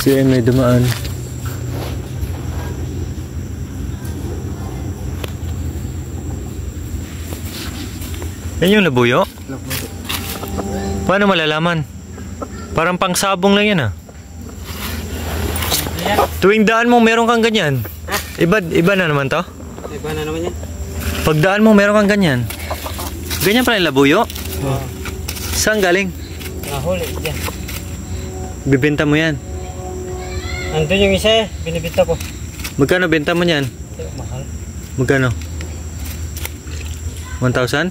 So yan, may dumaan. Yan yung labuyo? Paano malalaman? Parang pangsabong lang yan ah. Tuwing daan mo meron kang ganyan. Iba na naman to? Iba na naman yan. Pagdaan mo meron kang ganyan. Ganyan pala yung labuyo? Oo. Saan galing? Nahuli yan. Bibenta mo yan? Nandun yung isa eh, binibita ko. Magkano benta mo yan? Mahal. Magkano? 1,000?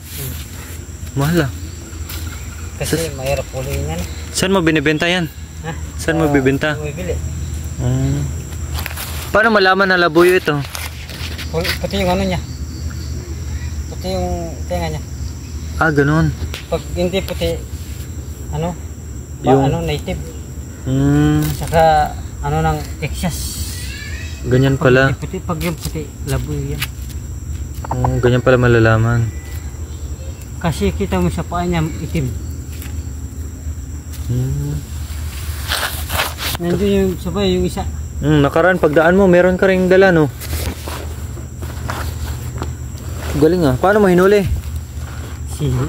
Mahal ah. Kasi mahirap ulihin yan. Saan mo binibenta yan? Ha? Saan mo bibenta? Bumibili. Paano malaman na labuyo ito? Pati yung ano niya. Pati yung tenga niya. Ah, ganun. Pag hindi puti, ano? Yung- Ano, native. Saka, ano ng Texas. Ganyan pala. Pag yung puti, labuyo yan. Ganyan pala malalaman. Kasi kita mo sa paa niya, itim. Nandun yung sabay, yung isa. Nakaraan pagdaan mo, meron ka ring dala no? Galing ah. Paano mo hinuli?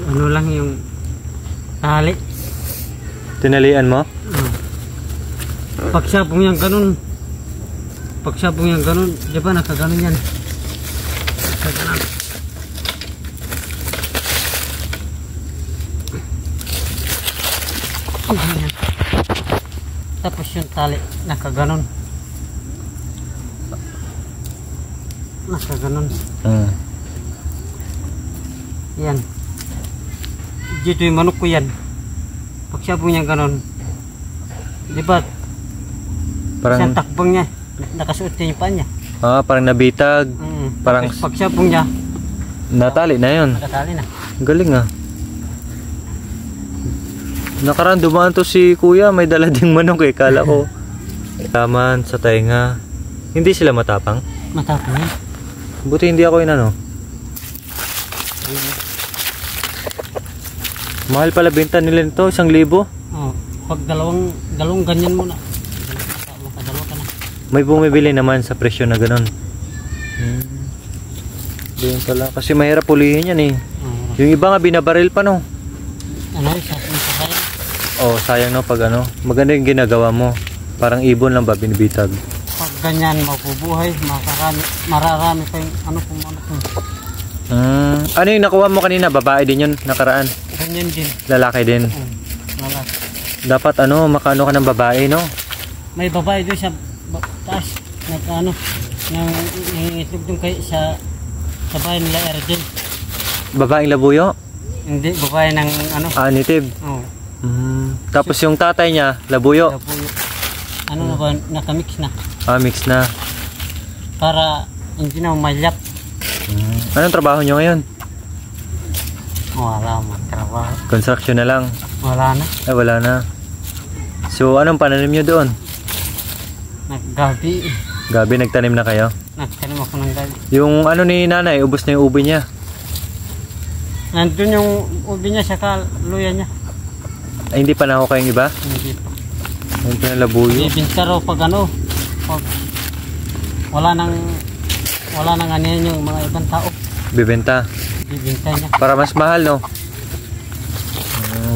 Ano lang yung tali. Tinalian mo? Pagsabong yan ganun. Pagsabong yan ganun. Di ba nakaganon yan? Nakaganon. Tapos yung tali nakaganon. Nakaganon. Yan. Dito yung manok ko yan. Pagsabong niya ganon. Di ba? Parang Siyang takbang niya. Nakasuot din yung paa niya. parang nabitag. Parang Tapos pagsabong niya, natali na 'yon. nakatali na. Galing ah. Nakaraan dumaan to si kuya, may dala ding manok eh. Kala ko taman sa tainga. Hindi sila matapang. Matapang yan. Buti hindi ako inano. Mahal pala benta nila nito, 1,000. Oh, pag dalawang ganyan muna. Makadalawa ka na. May bumibili naman sa presyo na ganun. Doon pala. Kasi mahirap pulihin yan eh. Yung iba nga binabaril pa no. Ano, sa sayang. Oh, sayang no pag ano. Maganda yung ginagawa mo. Parang ibon lang ba binibitag. Pag ganyan mabubuhay, mararami pa yung ano kung ano kung. Ano yung nakuha mo kanina? Babae din yun nakaraan. Ganyan din. Lalaki din. Lalaki. Dapat ano, makaano ka ng babae no? May babae doon sa taas. Nagkaano. Nangitlog doon kay sa bahay nila RJ. Babaeng labuyo? Hindi, babae ng ano. Native. Oo. Tapos yung tatay niya, labuyo. Labuyo. Ano na ba, nakamix na. Mix na. Para hindi na umalyap. Anong trabaho nyo ngayon? Wala man trabaho. Construction na lang. Wala na. Ay, wala na. So, anong pananim nyo doon? Naggabi. Gabi, nagtanim na kayo? Nagtanim ako ng gabi. Yung ano ni nanay, ubos na yung ubi niya. Nandun yung ubi niya, saka luya niya. Ay, hindi pa nakuha kayong iba? Hindi pa. Yung pinalabuyo. Bibinta raw pag ano, pag wala nang anihan yung mga ibang tao. Bibenta. Bibinta niya. Para mas mahal, no?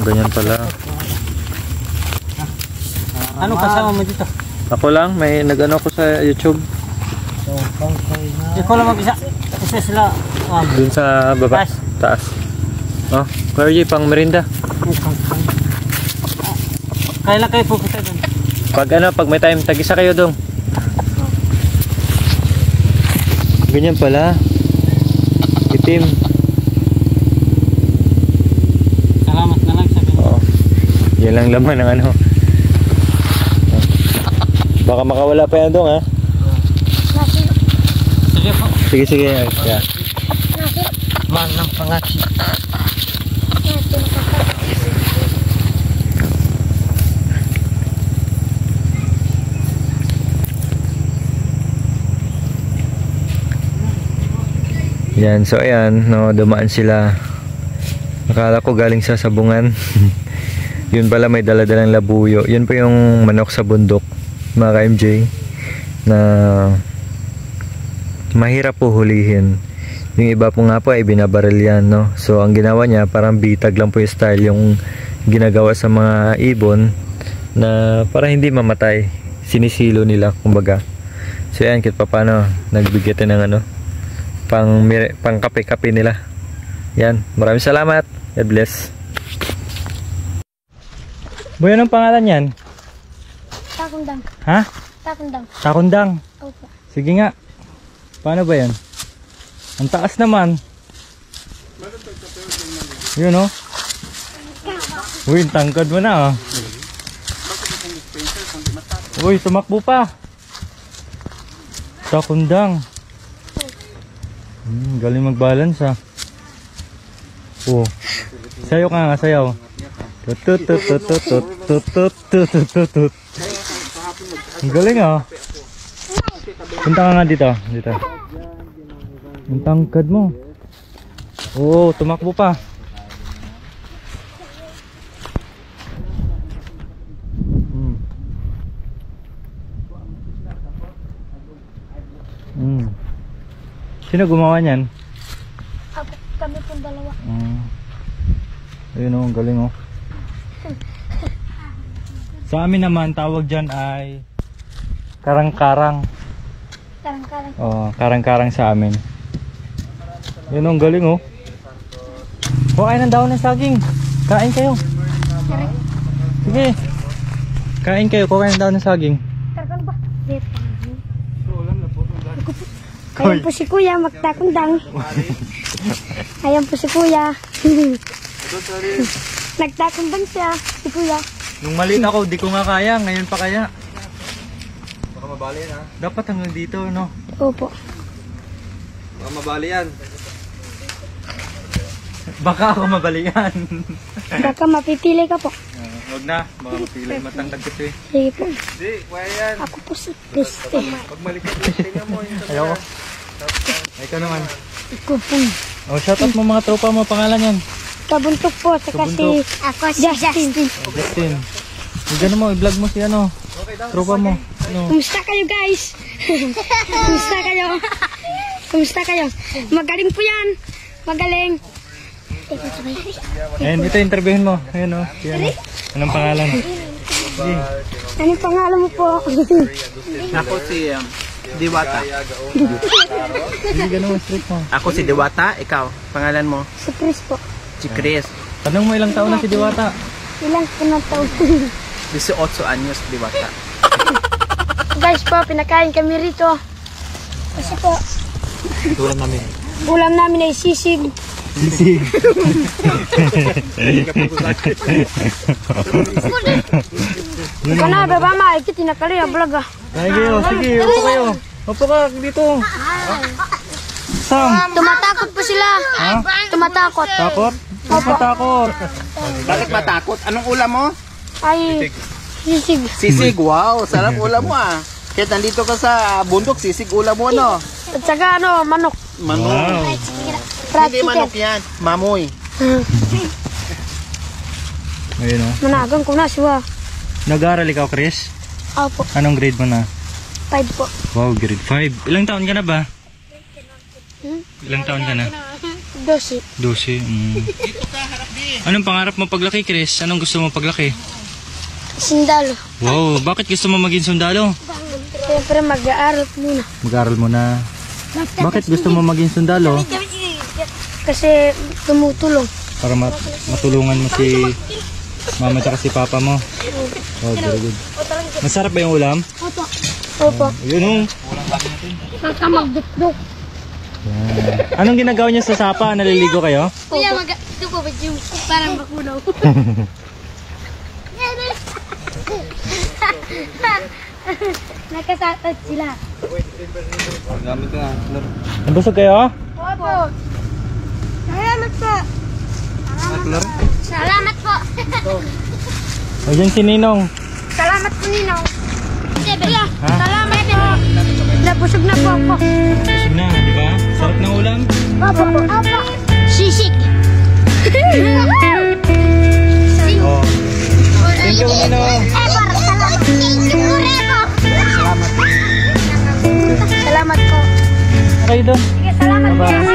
Ganyan pala. Ano kasama mo dito? Ako lang, may nag-ano ko sa YouTube. Ikaw lang mag-isa. Isa sila. Dun sa baba. Taas. Oh, Kuya RJ, pang merinda. Kailan kayo pupunta doon? Pag may time, tag-isa kayo dong. Ganyan pala. Itim. Salamat na lang sabi. Oo. Yan lang laman ng ano. Baka makawala pa yan dong ha. Sige po. Sige. Yeah. Man ng pangati. Yan, so ayan, no, dumaan sila. Akala ko galing sa sabungan. Yun pala may dala-dalang labuyo. Yun pa yung manok sa bundok. mga ka-MJ, na mahirap po hulihin. Yung iba po nga po ay binabaril yan, no? So ang ginawa niya, parang bitag lang po yung style yung ginagawa sa mga ibon, na para hindi mamatay, sinisilo nila kumbaga. So yan, kahit pa paano nagbigay tayo ng ano, pang kape-kape nila. Yan, maraming salamat. God bless. Boy, anong pangalan yan? Takundang. Ha? Takundang. Takundang. Opo. Sige nga. Paano ba yan? Ang taas naman. Yun, oh. Uy, tangkad mo na, oh. Uy, tumakbo pa. Takundang. Galing mag-balance, ah. Oh. Sayaw ka nga, sayaw. Tut. Ang galing, ah. Punta ka nga dito. Dito. Ang tangkad mo. Oo, tumakbo pa. Sino gumawa niyan? Kami pong dalawa. Ayun, oh, ang galing, oh. Sa amin naman, tawag dyan ay karang-karang. Karang-karang. Oo, karang-karang sa amin. Yun, ang galing, oh. Kuhain ng daon ng saging. Kain kayo. Sige. Kain kayo, kuhain ng daon ng saging. Karkan ba? Dito. Ayan po si Kuya, magtakundang. Ayan po si Kuya. Nagtakundang siya, si Kuya. Nung maliit ako, di ko nga kaya. Ngayon pa kaya. Baka mabali yan, ha? Dapat hanggang dito, no? Opo. Baka mabali yan. Baka ako mabali yan. Baka mapipili ka po. Huwag na, baka mapili. Matangkad kasi. Sige po. Hindi, kaya yan. Ako po si Christy. Pag malikot, tingnan mo. Ayoko. Ikaw naman. Ikaw po. Oh, shoutout mo mga tropa mo, pangalan yan. Kabuntok po, saka si ako si Justin. Justin. Gano'n mo, i-vlog mo si ano, tropa mo. Ano? Kumusta kayo guys? Kumusta kayo? Kumusta kayo? Magaling po yan. Magaling. Ayan, ito interviewin mo. Ayan, oh. Si ano. Anong pangalan? Anong pangalan mo po? Ako si Diwata. Hindi gano'n straight mo. Ako si Diwata, ikaw, pangalan mo? Si Chris po. Si Chris. Tanong mo ilang taon na si Diwata? Ilang po na taon? 18 anyos, Diwata. Guys po, pinakain kami rito. Kasi po, Tulan namin. ulam namin ay sisig. Sisig. Ika na, baba maikit, tinakali ang vlog ah. Ay, kayo, sige, upo kayo. Upo ka dito. Sam. Tumatakot po sila. Ha? Tumatakot. Takot? Matakot. Bakit matakot? Anong ulam mo? Ay, sisig. Sisig, wow, sarap ulam mo ah. Kaya nandito ka sa bundok, sisig ulam mo, no? At saka ano, manok. Manok. Wow. Fried Hindi manok chicken. yan, mamoy. Ayun, oh. Managang ko na siya. Nag-aaral ikaw, Chris? Opo, Anong grade mo na? 5 po. Wow, grade 5. Ilang taon ka na ba? Ilang taon ka na? 12. 12. Anong pangarap mo paglaki, Chris? Anong gusto mo paglaki? Sindalo. Wow, bakit gusto mo maging sundalo? Siyempre mag-aaral muna. Mag-aaral mo na. Bakit gusto mo maging sundalo? Kasi tumutulong. Para matulungan mo si mama at si papa mo. Oh, very good. Masarap ba yung ulam? Opo. Yun, oh. Baka magdukduk. Yan. Anong ginagawa niyo sa sapa? Naliligo kayo? Kuya, ito po ba yung parang makunaw? Nakasatot sila. Nabusog kayo? Opo. Salamat po. Salamat po. O dyan si Ninong. Salamat po, Ninong. Kuya, salamat po. Nabusog na po ako. Busog na, di ba? Sarap ng ulam? Opo. Opo. Sisig. Oh. Thank you, Ninong. Salamat. Thank you, Rebo. kayo doon. Sige, salamat. Bye-bye.